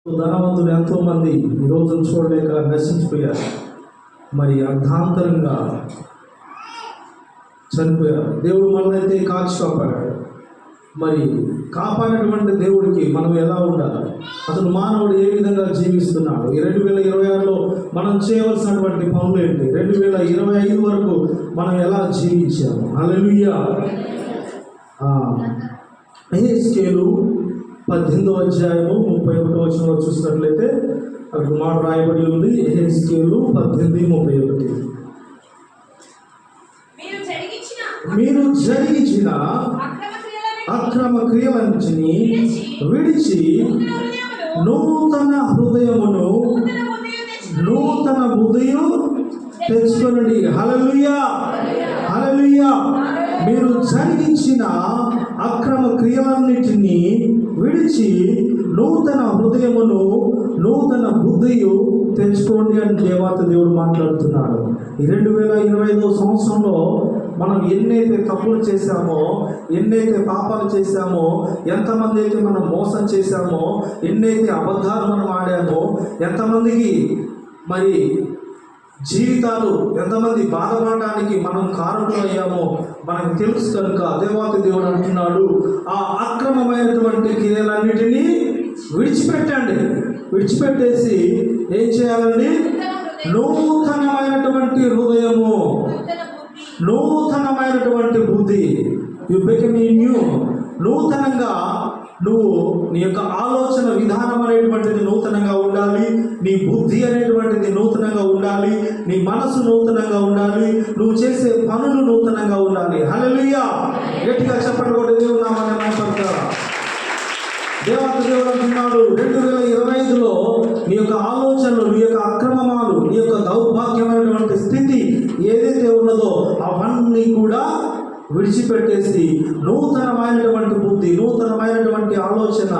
ధనవంతులు ఎంతో మంది ఈ రోజు చూడలేక నశించిపోయారు, మరి అర్ధాంతరంగా చనిపోయారు. దేవుడు మనల్ని కాల్చి కాపాడాడు. మరి కాపాడినటువంటి దేవుడికి మనం ఎలా ఉండాలి, అసలు మానవుడు ఏ విధంగా జీవిస్తున్నాడు, ఈ 2026లో మనం చేయవలసినటువంటి పనులు ఏంటి, 2025 వరకు మనం ఎలా జీవించాము. హల్లెలూయా. యెహెజ్కేలు 18వ అధ్యాయము 31వ వచనంలో చూసినట్లయితే అక్కడ మాట రాయబడి ఉంది. యెహెజ్కేలు 18:31. మీరు జరిగించిన అక్రమ క్రియలన్నిటిని విడిచి నూతన హృదయమును నూతన బుద్ధియు తెచ్చుకొనండి. హల్లెలూయా, హల్లెలూయా. మీరు జరిగించిన అక్రమ క్రియలన్నిటిని విడిచి నూతన హృదయమును నూతన బుద్ధియు తెచ్చుకోండి అని దేవుడు మాట్లాడుతున్నాడు. ఈ 2025 సంవత్సరంలో మనం ఎన్నైతే తప్పులు చేశామో, ఎన్నైతే పాపాలు చేశామో, ఎంతమంది అయితే మనం మోసం చేశామో, ఎన్నైతే అబద్ధాలు మనం ఆడామో, ఎంతమందికి మరి జీవితాలు ఎంతమంది బాధపడడానికి మనం కారణం అయ్యామో మనకు తెలుసు కనుక దేవుడు అంటున్నాడు, ఆ అక్రమమైనటువంటి క్రియలన్నిటినీ విడిచిపెట్టండి. విడిచిపెట్టేసి ఏం చేయాలండి? నూతనమైనటువంటి హృదయము, నూతనమైనటువంటి బుద్ధి. You become new. నూతనంగా నువ్వు నీ యొక్క ఆలోచన విధానం అనేటువంటిది నూతనంగా ఉండాలి, నీ బుద్ధి అనేటువంటిది నూతనంగా ఉండాలి, నీ మనసు నూతనంగా ఉండాలి, నువ్వు చేసే పనులు నూతనంగా ఉండాలి. హల్లెలూయా. గట్టిగా చెప్పండి. దేవుడు నామమున మహిమపడతారా? దేవుడు అంటున్నాడు, 2025లో నీ యొక్క ఆలోచనలు, నీ యొక్క అక్రమాలు, నీ యొక్క దౌర్భాగ్యమైనటువంటి స్థితి ఏదైతే ఉన్నదో అవన్నీ కూడా విడిచిపెట్టేసి నూతనమైనటువంటి బుద్ధి, నూతనమైనటువంటి ఆలోచన.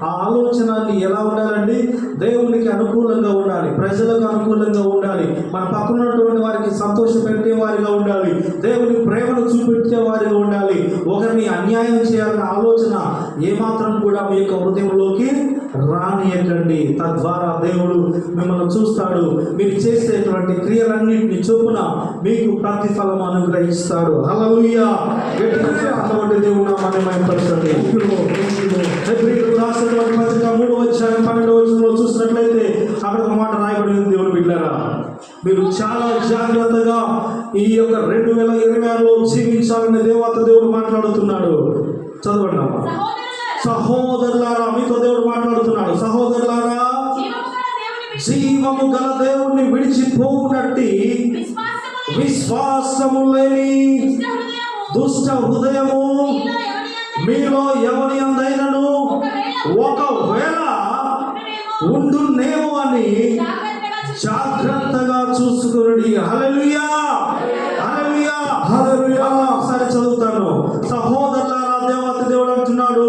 ఆ ఆలోచనని ఎలా ఉండాలండి? దేవునికి అనుకూలంగా ఉండాలి, ప్రజలకు అనుకూలంగా ఉండాలి, మన పక్కనటువంటి వారికి సంతోషపెట్టే వారిగా ఉండాలి, దేవుని ప్రేమను చూపెట్టే వారిగా ఉండాలి. ఒకరిని అన్యాయం చేయాలనే ఆలోచన ఏమాత్రం కూడా మీ యొక్క హృదయంలోకి రానియకండి. తద్వారా దేవుడు మిమ్మల్ని చూస్తాడు, మీరు చేసేటువంటి క్రియలన్నింటినీ చొప్పున మీకు ప్రతిఫలం అనుగ్రహిస్తాడు. హల్లెలూయా. దేవుడు నామమున మహిమపరచండి. హెబ్రీయులకు రాసినటువంటి పత్రిక 3వ అధ్యాయం 12వ వచనంలో చూసినట్లయితే అక్కడ ఒక మాట రాయబడింది. దేవుడు బిడ్డలారా, మీరు చాలా జాగ్రత్తగా ఈ యొక్క 2026లో జీవించాలని దేవుడు మాట్లాడుతున్నాడు. చదవండి అమ్మా. సహోదరులారా, మీతో దేవుడు మాట్లాడుతున్నాడు. సహోదరులారా, జీవము గల దేవుణ్ణి విడిచిపోవునట్టి విశ్వాసము లేని దుష్ట హృదయము మీలో ఎవరి అందైనను ఒకవేళ ఉండునేమో అని జాగ్రత్తగా చూసుకుని. హల్లెలూయా, హల్లెలూయా, హల్లెలూయా. ఒకసారి చదువుతాను. సహోదరులారా, దేవుడు అంటున్నాడు,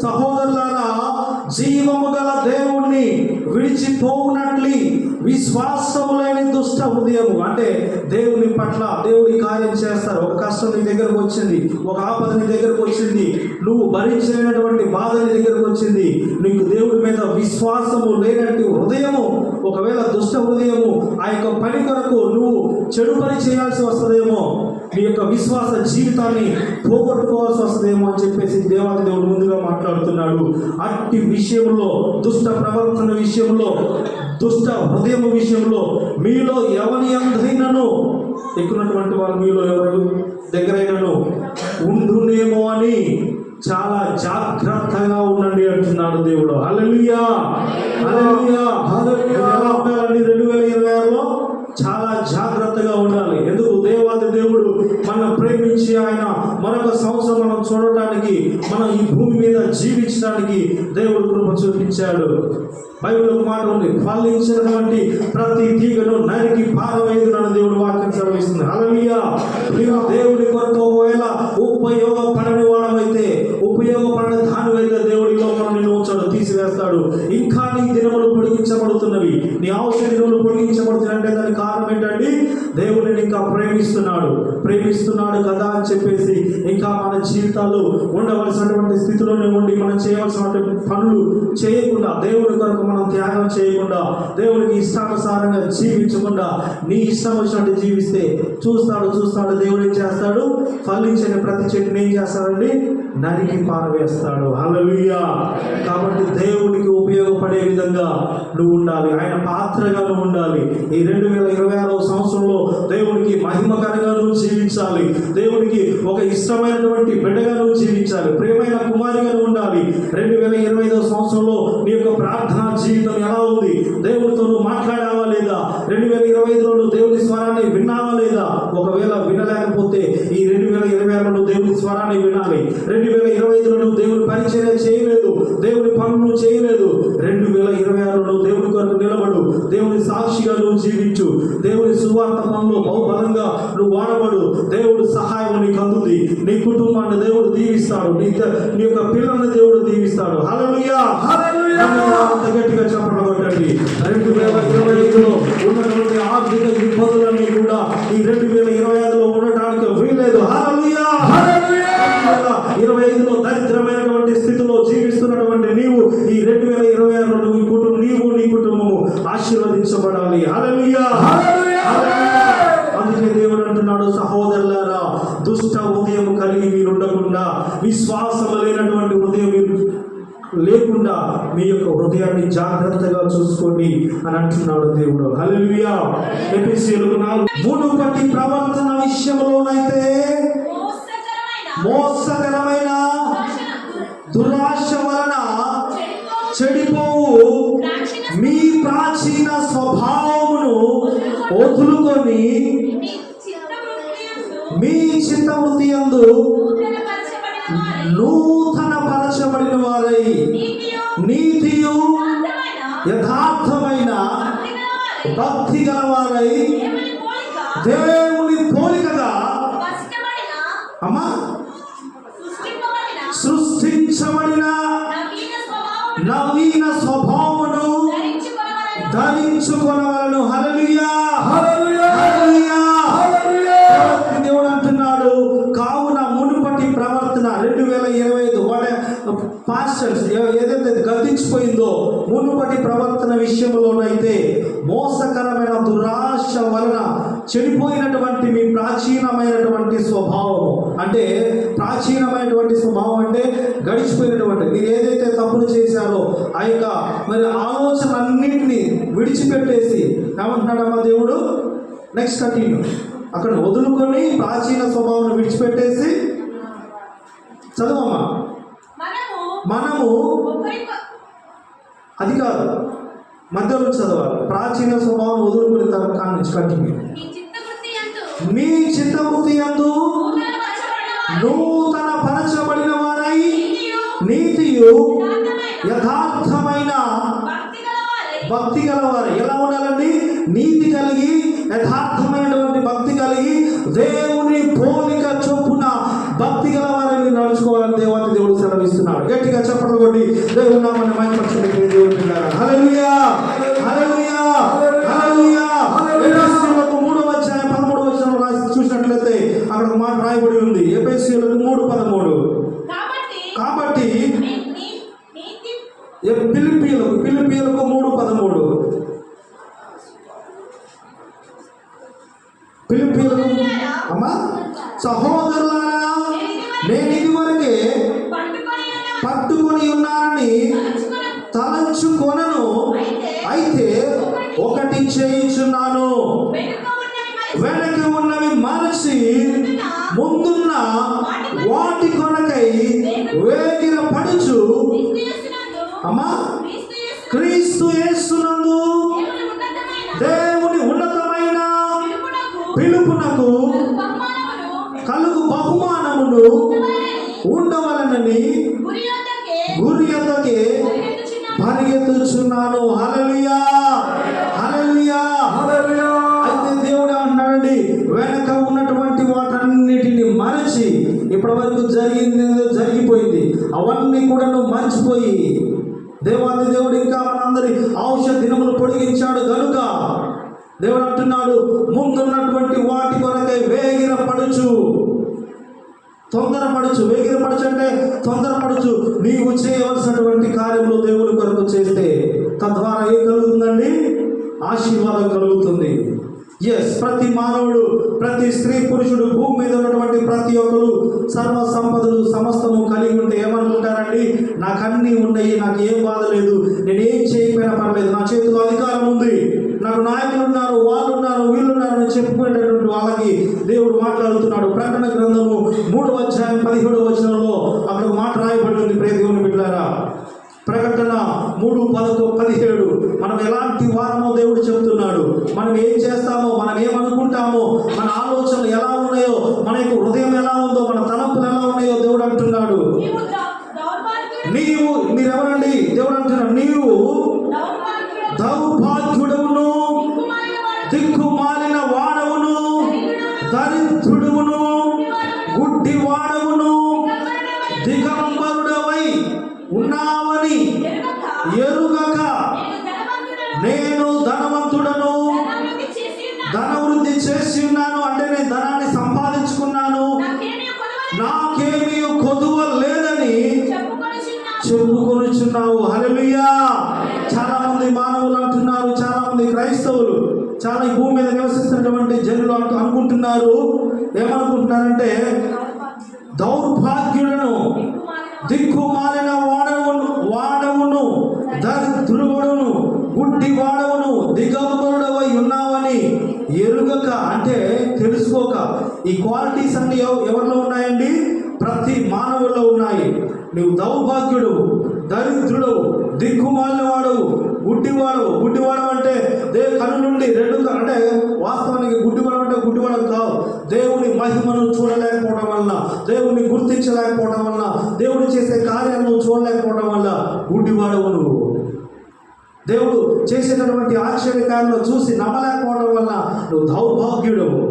సహోదరులారా, జీవము గల దేవుణ్ణి విడిచిపోవునట్లి విశ్వాసము లేని దుష్ట హృదయము. అంటే దేవుని పట్ల దేవుడి కార్యం చేస్తారు. ఒక కష్టం నీ దగ్గరకు వచ్చింది, ఒక ఆపద నీ దగ్గరకు వచ్చింది, నువ్వు భరించలేనటువంటి బాధ నీ దగ్గరకు వచ్చింది, నీకు దేవుడి మీద విశ్వాసము లేనట్టు హృదయము, ఒకవేళ దుష్ట హృదయము, ఆ యొక్క పని కొరకు నువ్వు చెడు పని చేయాల్సి వస్తుందేమో, నీ యొక్క విశ్వాస జీవితాన్ని పోగొట్టుకోవాల్సి వస్తుందేమో అని చెప్పేసి దేవుడు ముందుగా మాట్లాడుతున్నాడు. అట్టి విషయంలో, దుష్ట ప్రవర్తన విషయంలో, దుష్ట హృదయం విషయంలో మీలో ఎవరి అందైనను, ఎక్కున్నటువంటి వాళ్ళు మీలో ఎవరు దగ్గరైనను ఉండునేమో అని చాలా జాగ్రత్తగా ఉండండి అంటున్నాడు దేవుడు. హల్లెలూయా, హల్లెలూయా, హల్లెలూయా. ఎలా ఉండాలండి? 2026లో చాలా జాగ్రత్తగా ఉండాలి. ఎందుకు? దేవుడు మనం ప్రేమించి ఆయన మరొక సంవత్సరం మనం చూడటానికి, మనం ఈ భూమి మీద జీవించడానికి దేవుడు కృప చూపించాడు. బైబిల్ ఒక మాట ఉంది, ఫలించినటువంటి ప్రతి తీగను నరికి పారవేయునని దేవుడు వాక్యం సెలవిస్తుంది. హల్లెలూయా. దేవుడి కొరకు ఒకవేళ ఉపయోగపడని వాడమైతే, ఉపయోగపడని దానివైతే దేవుడి లోపల నిన్ను ఉంచాడు, తీసివేస్తాడు. ఇంకా నీ దినములు పొడిగి పొడిగించబడుతున్నవి, నీ ఆయుష్ దినములు పొడిగించబడుతున్నాయి అంటే దానికి కారణం ఏంటంటే దేవుడిని ఇంకా ప్రేమిస్తున్నాడు కదా అని చెప్పేసి ఇంకా మన జీవితాలు ఉండవలసినటువంటి స్థితిలోనే ఉండి మనం చేయవలసినటువంటి పనులు చేయకుండా, దేవుడి కొరకు మనం త్యాగం చేయకుండా, దేవుడికి ఇష్టానుసారంగా జీవించకుండా నీ ఇష్టం వచ్చినట్టు జీవిస్తే చూస్తాడు దేవుడు ఏం చేస్తాడు, ఫలించిన ప్రతి చెట్టుని ఏం చేస్తాడండి, నరికి పారవేస్తాడు. హల్లెలూయా. కాబట్టి దేవుడికి ఉపయోగపడే విధంగా నువ్వు ఉండాలి, ఆయన పాత్రగా నువ్వు ఉండాలి. ఈ 2026వ సంవత్సరంలో దేవుడికి మహిమకరంగా నువ్వు జీవించాలి, దేవుడికి ఒక ఇష్టమైనటువంటి బిడ్డగా నువ్వు జీవించాలి, ప్రియమైన కుమారిగా నువ్వు ఉండాలి. 2025వ సంవత్సరంలో నీ యొక్క ప్రార్థనా జీవితం ఎలా ఉంది, దేవుడితో నువ్వు మాట్లాడావా లేదా, 2025లో నువ్వు దేవుని స్వరాన్ని విన్నావా లేదా, ఒకవేళ వినలేకపోతే ఈ 2026లో దేవుని స్వరాన్ని వినాలి. 2025లో నువ్వు దేవుని పరిచర్య చేయలేదు, దేవుని పనులు చేయలేదు, 2026లో దేవుని కొరకు నిలబడు, దేవుని సాక్షిగా నువ్వు జీవించు, దేవుని సువార్త పనులు బహుబలంగా నువ్వు వాడబడు. దేవుడు సహాయం నీకు అందుతుంది, నీ కుటుంబాన్ని దేవుడు దీవిస్తాడు, నీ యొక్క పిల్లల్ని దేవుడు దీవిస్తాడు. హల్లెలూయా. అంత గట్టిగా చెప్పడం కొట్టండి. 2025లో ఉన్నటువంటి ఆర్థిక ఇబ్బందులన్నీ కూడా ఈ 2025లో ఉండటానికి వీలేదు. హల్లెలూయా. 2025లో దరిద్రమైనటువంటి స్థితిలో జీవిస్తున్నటువంటి నీవు ఈ 2026లో నీవు నీ కుటుంబము ఆశీర్వదించబడాలి. హల్లెలూయా. అందుకే దేవుడు అంటున్నాడు, సహోదరులారా, దుష్ట హృదయం కలిగి మీరు ఉండకుండా, విశ్వాసం లేనటువంటి హృదయం మీరు లేకుండా మీ యొక్క హృదయాన్ని జాగ్రత్తగా చూసుకోండి అని అంటున్నాడు దేవుడు. హల్లెలూయా. ఎఫెసీయులకు 4:3 ప్రవర్తన విషయంలోనైతే మోసకరమైన దురాశ వలన చెడిపోవు మీ ప్రాచీన స్వభావమును వదులుకొని మీ చిత్తవృత్తి యందు నూతన పరచబడిన వారై నీతియు యథార్థమైన భక్తి గలవారై దేవుని పోలికగా అమ్మా సృష్టించబడిన నవీన స్వభావమును ధరించుకొనవలెను. హల్లెలూయా. దేవుడు అంటున్నాడు, కావున మునుపటి ప్రవర్తన 2025 పాస్టర్స్ ఏదైతే గతించిపోయిందో, మునుపటి ప్రవర్తన విషయంలోనైతే మోసకరమైన దురాశ వలన చెడిపోయినటువంటి మీ ప్రాచీనమైనటువంటి స్వభావం, అంటే ప్రాచీనమైనటువంటి స్వభావం అంటే గడిచిపోయినటువంటి మీరు ఏదైతే తప్పులు చేశారో ఆ యొక్క మరి ఆలోచన అన్నింటినీ విడిచిపెట్టేసి ఏమంటున్నాడమ్మా దేవుడు, నెక్స్ట్ కంటిన్యూ, అక్కడ వదులుకొని ప్రాచీన స్వభావాన్ని విడిచిపెట్టేసి చదవమ్మా. మనము అది కాదు, మధ్యలో చదవాలి. ప్రాచీన స్వభావం వదులుకుని కాని నుంచి కంటిన్యూ. మీ చిత్తవృత్తి యందు నూతన పరచబడిన వారై నీతియు యథార్థమైన భక్తి గలవారు. ఎలా ఉండాలండి? నీతి కలిగి యథార్థమైనటువంటి భక్తి కలిగి దేవుని పోలిక చొప్పున భక్తి గలవారిని నడుచుకోవాలని దేవుడు సెలవిస్తున్నాడు. గట్టిగా చెప్పడం కొట్టి దేవుడు నామమున మహిమపరచడానికి దేవుడు పిల్లారా. హల్లెలూయా. హల్లెలూయా. హల్లెలూయా. ఎఫెసీయులకు 3:13 చూసినట్లయితే అక్కడ ఒక మాట రాయబడి ఉంది. ఎఫెసీయులకు 3:13. కాబట్టి ఫిలిప్పీయులకు 3:13 ఫిలిప్పీయులకు అమ్మా, సహోదరులారా, నేను ఇదివరకే పట్టుకొని ఉన్నానని తలంచుకొనను, అయితే ఒకటి చేయుచున్నాను, వెనక ఉన్నవి మరచి ముందున్న వాటి కొరకై వేగిర పడుచు అమ్మా క్రీస్తు యేసునందు దేవుని ఉన్నతమైన పిలుపునకు కలుగు బహుమానమును ఉండవలనని గురి యొద్దకే పరిగెత్తుచున్నాను. హల్లెలూయా. హల్లెలూయా. అయితే దేవుడు అంటున్నాడండి, వెనక ఉన్నటువంటి వాటన్నిటిని మరచి, ఇప్పటి వరకు జరిగింది జరిగిపోయింది, అవన్నీ కూడా నువ్వు మర్చిపోయి దేవాది దేవుడు ఇంకా మన వారందరి ఔషధ దినములు పొడిగించాడు గనుక దేవుడు అంటున్నాడు, ముందున్నటువంటి వాటి కొరకై వేగిరపడుచు. వేగిరపడుచు అంటే తొందరపడుచు. నీవు చేయవలసినటువంటి కార్యములు దేవుని కొరకు చేస్తే తద్వారా ఏం కలుగుతుందండి? ఆశీర్వాదం కలుగుతుంది. ప్రతి మానవుడు, ప్రతి స్త్రీ పురుషుడు, భూమి మీద ఉన్నటువంటి ప్రతి ఒక్కరు సర్వ సంపదలు సమస్తము కలిగి ఉంటే ఏమనుకుంటారండి? నాకు అన్నీ ఉన్నాయి, నాకు ఏం బాధ లేదు, నేను ఏం చేయకపోయినా పర్లేదు, నా చేతిలో అధికారం ఉంది, నాకు నాయకులు ఉన్నారు, వాళ్ళు ఉన్నారు, వీళ్ళు ఉన్నారు అని చెప్పుకునేటటువంటి వాళ్ళకి దేవుడు మాట్లాడుతున్నాడు. ప్రకటన గ్రంథము 3వ అధ్యాయం 17వ వచనంలో అక్కడ మాట రాయబడి ఉంది. ప్రియ దేవుని బిడ్డలారా, ప్రకటన 3:17 మనం ఎలాంటి వారమో దేవుడు చెప్తున్నాడు. మనం ఏం చేస్తామో, మనం ఏమనుకుంటామో, మన ఆలోచనలు ఎలా ఉన్నాయో, మన యొక్క హృదయం ఎలా ఉందో, మన తలంపులు ఎలా ఉన్నాయో దేవుడు అంటున్నాడు. మీరెవరండి? దేవుడు అంటున్నాడు, నీవు దౌర్భాగ్యుడవును, దిక్కుమాలిన వాడవును, దరిద్రుడువును, గుడ్డి వాడవును, దిగంబరుడవై ఉన్నావని ఎరుగక నేను ధనవంతుడను, ధనవృద్ధి చేసి ఉన్నాను. అంటే నేను ధనాన్ని సంపాదించుకున్నాను, నాకేమీ కొదువ లేదని చెప్పుకొనుచున్నావు. హల్లెలూయా. చాలా మంది మానవులు అంటున్నారు, చాలా మంది క్రైస్తవులు, చాలా ఈ భూమి మీద నివసిస్తున్నటువంటి జనులు అనుకుంటున్నారు. ఏమనుకుంటున్నారంటే, దౌర్భాగ్యులను, దిక్కుమాలిన వాడవును, దరిద్రుడును, గుడ్డి వాడవును, దిగంబరుడవై ఉన్నావని ఎరుగక, అంటే తెలుసుకోక. ఈ క్వాలిటీస్ అన్ని ఎవరిలో ఉన్నాయండి? ప్రతి మానవుల్లో ఉన్నాయి. నువ్వు దౌర్భాగ్యుడు, దరిద్రుడు, దిక్కుమాలిన వాడవు, గుడ్డివాడవు అంటే కను నుండి అంటే వాస్తవానికి గుడ్డివాడం అంటే గుడ్డివాడం కాదు. దేవుని మహిమను చూడలేకపోవడం వలన, దేవుని గుర్తించలేకపోవడం వలన, దేవుడు చేసే కార్యాలను చూడలేకపోవడం వల్ల గుడ్డివాడవు నువ్వు. దేవుడు చేసేటటువంటి ఆశ్చర్యకార్యాలను చూసి నమ్మలేకపోవడం వల్ల నువ్వు దౌర్భాగ్యుడవు,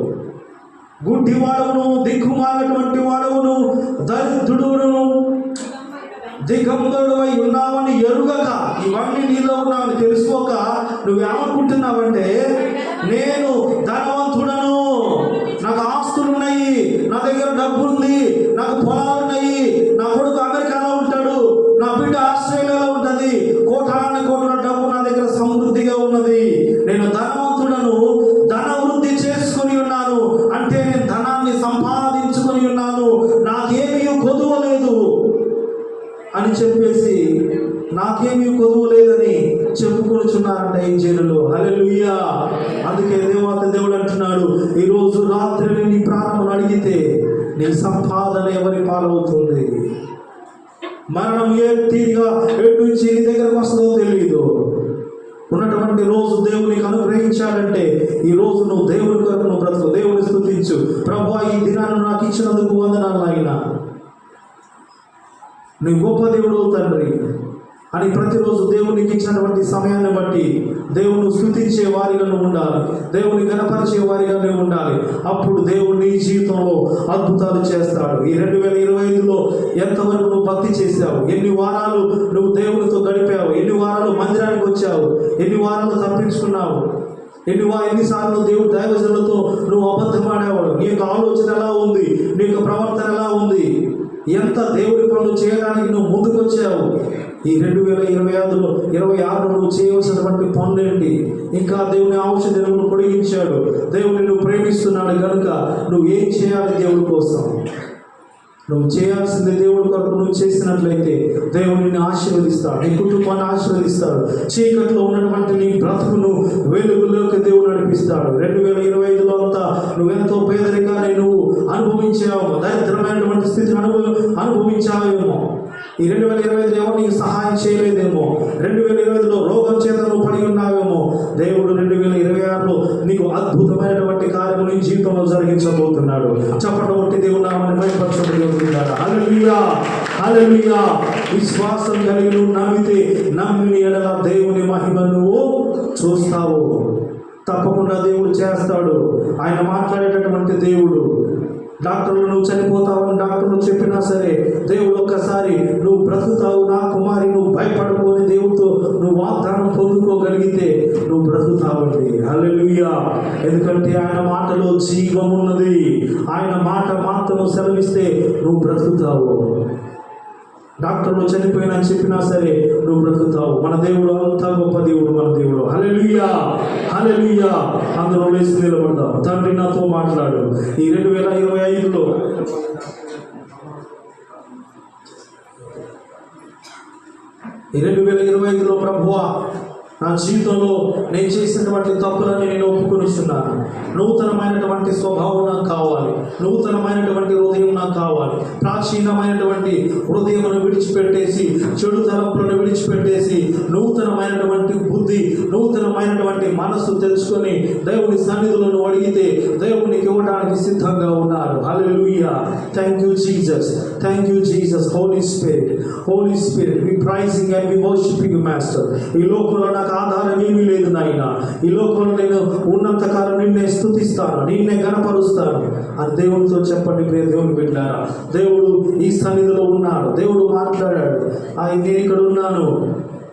గుడ్డివాడవును, దిక్కుమాలినటువంటి వాడవును, దరిద్రుడును, దిగంబరుడవై ఉన్నావని ఎరుగక. ఇవన్నీ నీలో ఉన్నావని తెలుసుకోక నువ్వేమనుకుంటున్నావంటే, నేను ధనవంతుడను, నాకు ఆస్తులు ఉన్నాయి, నా దగ్గర డబ్బు ఉంది, నాకు పొలాలు ఉన్నాయి, నా కొడుకు అమెరికాలో ఉంటాడు, నా బిడ్డ ఆస్ట్రేలియాలో ఉంటుంది, కోటాను కోట్ల డబ్బు నా దగ్గర సమృద్ధిగా ఉన్నది, నేను ధనవంతుడను, ధనవృద్ధి చేసుకుని ఉన్నాను, అంటే నేను ధనాన్ని సంపాదించుకొని ఉన్నాను, నాకేమీ కొదువ లేదు అని చెప్పేసి, నాకేమీ కొదువు లేదని చెప్పుకొనుచున్నారంట ఈ జనులు. హల్లెలూయా. అందుకే దేవుడు అంటున్నాడు, ఈరోజు రాత్రి నీ ప్రాణమును అడిగితే నీ సంపాదన ఎవరి పాలవుతుంది? మరణం ఏ తీరుగా ఎటు నుంచి నీ దగ్గరకు వస్తుందో తెలియదు. ఉన్నటువంటి రోజు దేవునికి అనుగ్రహించాడంటే ఈ రోజు నువ్వు దేవుని కొరకు నువ్వు బ్రతుకు, దేవుని స్తుతించు. ప్రభువా, ఈ దినాన్ని నాకు ఇచ్చినందుకు వందనాలు నాయనా, నీ గొప్ప దేవుడు తండ్రి అని ప్రతిరోజు దేవునికి ఇచ్చినటువంటి సమయాన్ని బట్టి దేవుని స్తుతించే వారిగా నువ్వు ఉండాలి, దేవుని గణపరిచే వారిగా నువ్వు ఉండాలి. అప్పుడు దేవుడు నీ జీవితంలో అద్భుతాలు చేస్తాడు. ఈ 2025లో ఎంతవరకు నువ్వు భక్తి చేశావు? ఎన్ని వారాలు నువ్వు దేవునితో గడిపావు? ఎన్ని వారాలు మందిరానికి వచ్చావు? ఎన్ని వారాలు తప్పించుకున్నావు? ఎన్నిసార్లు దేవుడు దైవజనులతో నువ్వు అబద్ధమాడేవాడు? నీ యొక్క ఆలోచన ఎలా ఉంది? నీ యొక్క ప్రవర్తన ఎలా ఉంది? ఎంత దేవుడి పనులు చేయడానికి నువ్వు ముందుకు వచ్చావు? ఈ 2026లో నువ్వు చేయవలసినటువంటి పనులేంటి? ఇంకా దేవుని ఔషధ దినములు పొడిగించాడు. దేవుని నువ్వు ప్రేమిస్తున్నాడు కనుక నువ్వు ఏం చేయాలి? దేవుడి కోసం నువ్వు చేయాల్సింది దేవుడి కొరకు నువ్వు చేసినట్లయితే దేవుడు నిన్ను ఆశీర్వదిస్తాడు, నీ కుటుంబాన్ని ఆశీర్వదిస్తాడు. చీకట్లో ఉన్నటువంటి నీ బ్రతుకును వెలుగులోకి దేవుడు నడిపిస్తాడు. 2025లో అంతా నువ్వెంతో పేదరికాన్ని నువ్వు అనుభవించావు, దరిద్రమైనటువంటి స్థితిని అనుభవించావేమో. ఈ 2025లో ఎవరు నీకు సహాయం చేయలేదేమో. 2025లో రోగం చేత నువ్వు పడి ఉన్నావేమో. దేవుడు 2026లో నీకు అద్భుతమైనటువంటి కార్యము నీ జీవితంలో జరిగించబోతున్నాడు. చప్పట కొట్టి దేవుడు నామమును మహిమపరచుకుంటున్నాడు. హల్లెలూయా, హల్లెలూయా. విశ్వాసం కలిగి నువ్వు నమ్మిన ఎడల దేవుని మహిమ నువ్వు చూస్తావు. తప్పకుండా దేవుడు చేస్తాడు. ఆయన మాట్లాడేటటువంటి దేవుడు. డాక్టర్లు నువ్వు చనిపోతావని డాక్టర్లు చెప్పినా సరే, దేవుడు ఒక్కసారి నువ్వు బ్రతుకుతావు నా కుమారి, నువ్వు భయపడుకోని దేవుడితో నువ్వు వాగ్దానం పొందుకోగలిగితే నువ్వు బ్రతుకుతావండి. హల్లెలూయా. ఎందుకంటే ఆయన మాటలో జీవం ఉన్నది. ఆయన మాట మాత్రం సెలవిస్తే నువ్వు బ్రతుకుతావు. డాక్టర్లు చనిపోయినా చెప్పినా సరే నువ్వు బ్రతుకుతావు. మన దేవుడు అంత గొప్ప దేవుడు, మన దేవుడు. హల్లెలూయా, హల్లెలూయా. అందరూ లేచి నిలబడదాం. తండ్రి నాతో మాట్లాడు. ఈ 2025లో ప్రభువా, నా జీవితంలో నేను చేసినటువంటి తప్పులని నేను ఒప్పుకొనిస్తున్నాను. నూతనమైనటువంటి స్వభావం నాకు కావాలి, నూతనమైనటువంటి హృదయం నాకు కావాలి. ప్రాచీనమైనటువంటి హృదయమును విడిచిపెట్టేసి, చెడు తలంపులను విడిచిపెట్టేసి, నూతనమైనటువంటి బుద్ధి, నూతనమైనటువంటి మనస్సు తెలుసుకొని దేవుని సన్నిధులను అడిగితే దేవునికి ఇవ్వడానికి సిద్ధంగా ఉన్నారు. Hallelujah. Thank you Jesus, thank you Jesus. Holy Spirit, Holy Spirit, we praising and we worshipping you master. ఈ లోకంలో నాకు ఆధారం ఏమీ లేదు నాయన. ఈ లోకంలో నేను ఉన్నంతకాలం నిన్నే స్తుతిస్తాను, నిన్నే గణపరుస్తాను అని దేవునితో చెప్పండి. ప్రియ దేవుని బిడ్డారా, దేవుడు ఈ సన్నిధిలో ఉన్నాడు. దేవుడు మాట్లాడాడు, నేను ఇక్కడ ఉన్నాను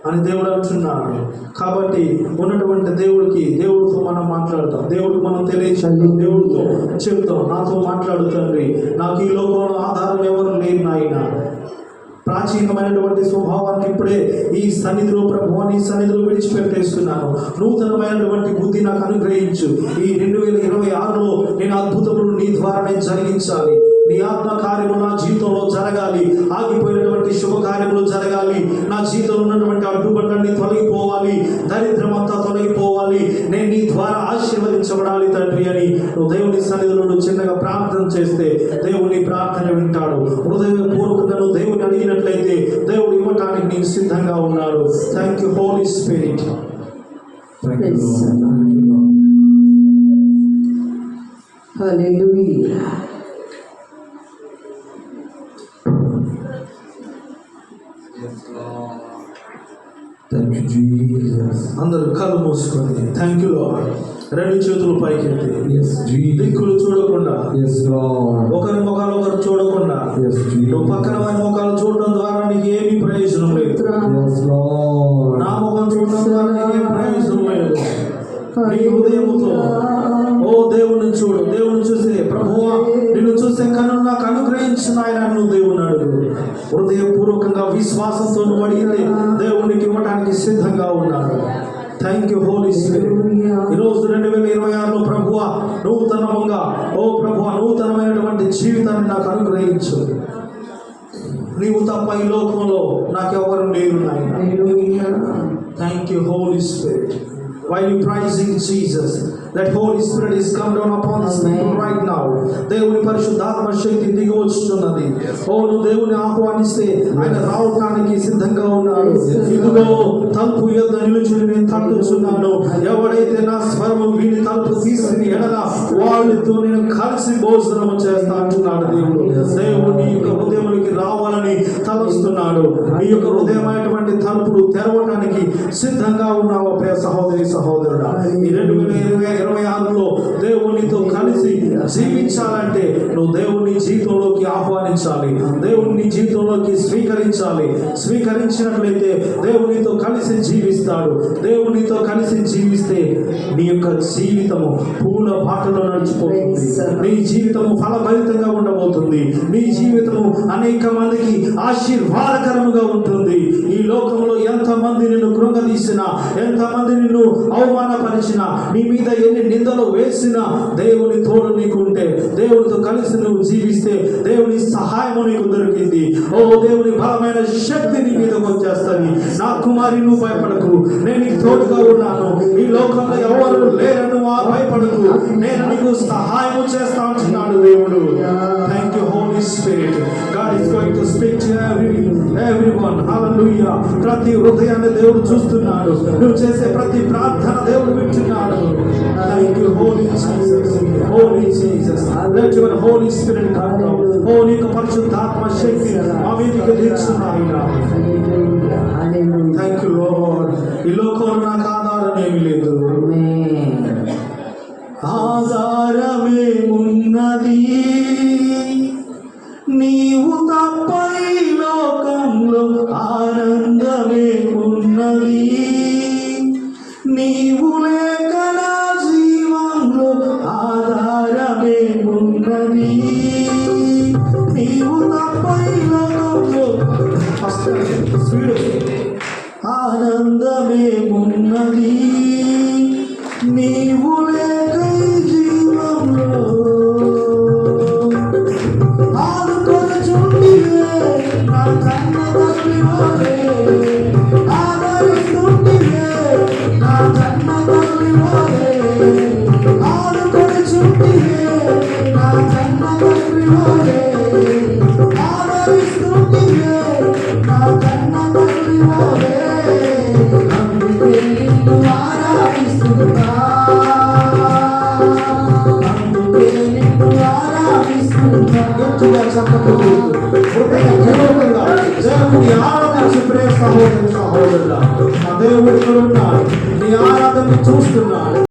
అని దేవుడు అంటున్నాడు. కాబట్టి ఉన్నటువంటి దేవుడితో మనం మాట్లాడతాం, దేవుడికి మనం తెలియచేద్దాం, దేవుడితో చెప్తాం, నాతో మాట్లాడు తండ్రి, నాకు ఈ లోకంలో ఆధారం ఎవరు లేరు నాయన. ప్రాచీనమైనటువంటి స్వభావానికి ఇప్పుడే ఈ సన్నిధిలో ప్రభువా, నీ సన్నిధిలో విడిచిపెట్టేస్తున్నాను. నూతనమైనటువంటి బుద్ధి నాకు అనుగ్రహించు. ఈ 2026లో నేను అద్భుతములు నీ ద్వారానే జరిగించాలి. నీ ఆత్మ కార్యము నా జీవితంలో జరగాలి. ఆగిపోయినటువంటి శుభకార్యములు జరగాలి. నా జీవితంలో ఉన్నటువంటి అడ్డుబండని తొలగిపోవాలి, దరిద్రం అంతా తొలగిపోవాలి. నేను నీ ద్వారా ఆశీర్వదించబడాలి తండ్రి అని నువ్వు దేవుని సన్నిధిలో చిన్నగా ప్రార్థన చేస్తే దేవుని ప్రార్థన వింటాడు. హృదయపూర్వకంగా నువ్వు దేవుని అడిగినట్లయితే దేవుడు ఇవ్వటానికి నీకు సిద్ధంగా ఉన్నాడు. Thank you Holy Spirit. Hallelujah. అందరూ కళ్ళు మూసుకొని థ్యాంక్ యూ లార్డ్. రెండు చేతులు పైకెత్తి, దిక్కులు చూడకుండా, ఒకరి ముఖాలు ఒకరు చూడకుండా, నువ్వు పక్కన వారి ముఖాలు చూడడం ద్వారా నీకు ఏమీ ప్రయోజనం లేదు. నా ముఖం చూడడం ద్వారా నీకు ఏం ప్రయోజనం లేదు. నీ హృదయముతో ఓ దేవుని చూడు. దేవుని చూసే ప్రభువా, నిన్ను చూసే కన్ను నాకు అనుగ్రహించిన ఆయన నువ్వు దేవుని అడుగు. హృదయపూర్వకంగా విశ్వాసంతో నువ్వు అడిగితే దేవునికి ఇవ్వడానికి సిద్ధంగా ఉన్నాడు. Thank you Holy Spirit. ఈరోజు 2026లో ప్రభువా, నూతనంగా ఓ ప్రభువా, నూతనమైనటువంటి జీవితాన్ని నాకు అనుగ్రహించు. నీవు తప్ప ఈ లోకంలో నాకెవరు లేరు నాయన. Thank you Holy Spirit. While you praising Jesus, that Holy Spirit is come down upon this people right now. దేవుని పరిశుద్ధాత్మ శక్తి దిగి వచ్చుచున్నది. నువ్వు దేవుని ఆహ్వానిస్తే ఆయన రావటానికి సిద్ధంగా ఉన్నాడు. ఇదిగో తలుపు యొద్ద నిలుచుని నేను తట్టుచున్నాను. ఎవడైతే నా స్వరము విని తలుపు తీసి ఎడల వాళ్ళతో నేను కలిసి భోజనం చేస్తా అంటున్నాడు దేవుడు. దేవుని యొక్క హృదయంలోకి రావాలని తలస్తున్నాడు. నీ యొక్క హృదయమైనటువంటి తలుపులు తెరవటానికి సిద్ధంగా ఉన్నావు ప్రియ సహోదరి సహోదరుడా. ఈ 2026లో దేవునితో కలిసి జీవించాలంటే నువ్వు దేవుని జీవితంలోకి ఆహ్వానించాలి, దేవుని జీవితంలోకి స్వీకరించాలి. స్వీకరించినట్లయితే దేవునితో కలిసి జీవిస్తాడు. దేవునితో కలిసి జీవిస్తే నీ యొక్క జీవితము పూల బాటలో నడిచిపోతుంది. నీ జీవితము ఫలభరితంగా ఉండబోతుంది. నీ జీవితము అనేక మందికి ఆశీర్వాదకరముగా ఉంటుంది. ఈ లోకంలో ఎంతమంది నిన్ను కృంగదీసినా, ఎంతమంది నిన్ను అవమానపరిచిన, నీ మీద ఎన్ని నిందలు వేసినా దేవుని తోడు నీకుంటే, దేవునితో కలిసి నువ్వు జీవిస్తే దేవుని సహాయము నీకు దొరికింది. దేవుని బలమైన శక్తి నీ మీదకి వచ్చేస్తుంది. నా కుమారి, నువ్వు భయపడకు, నేను నీకు తోడుగా ఉన్నాను. ఈ లోకంలో ఎవరు లేరను భయపడకు, నేను నీకు సహాయము చేస్తా ఉంటున్నాడు దేవుడు. Thank you Holy Spirit. God is going to speak to everyone. Hallelujah. ప్రతి హృదయాన్ని దేవుడు చూస్తున్నాడు. నువ్వు చేసే ప్రతి ప్రార్థన దేవుడు వింటున్నాడు. Thank you holy Jesus, holy Jesus. Let your Holy Spirit come down. నీ యొక్క పరిశుద్ధాత్మ శక్తి మా మీదకి దించున్నాయన. Thank you lord. ఈ లోకంలో నాకు ఆధారం ఏమీ లేదు. ఆధారమే ఉన్నది నీవు లేక నా జీవంలో ఆధారమే ఉన్నది, నీవు తప్ప ఈ లోకంలో ఆనందమే ఉన్నది, నీవు లేక ఈ జీవంలో ఆదుకొనుచుంటివే నా కన్న తల్లి వలె, ఆదరిస్తుంటివే నా కన్న తల్లి వలె, ఆదుకొనుచుంటివే నా కన్న తల్లి వలె, ఆదరిస్తుంటివే నా కన్న తల్లి వలె, అందుకే నిన్ను ఆరాధిస్తున్నా, అందుకే నిన్ను ఆరాధిస్తున్నా. గట్టిగా చప్పట్లు హృదయపూర్వకంగా దేవుని ఆరాధించి ప్రియ సహోదరుడా, నా దేవుడు ఇక్కడ ఉన్నాడు, నీ ఆరాధన చూస్తున్నాడు.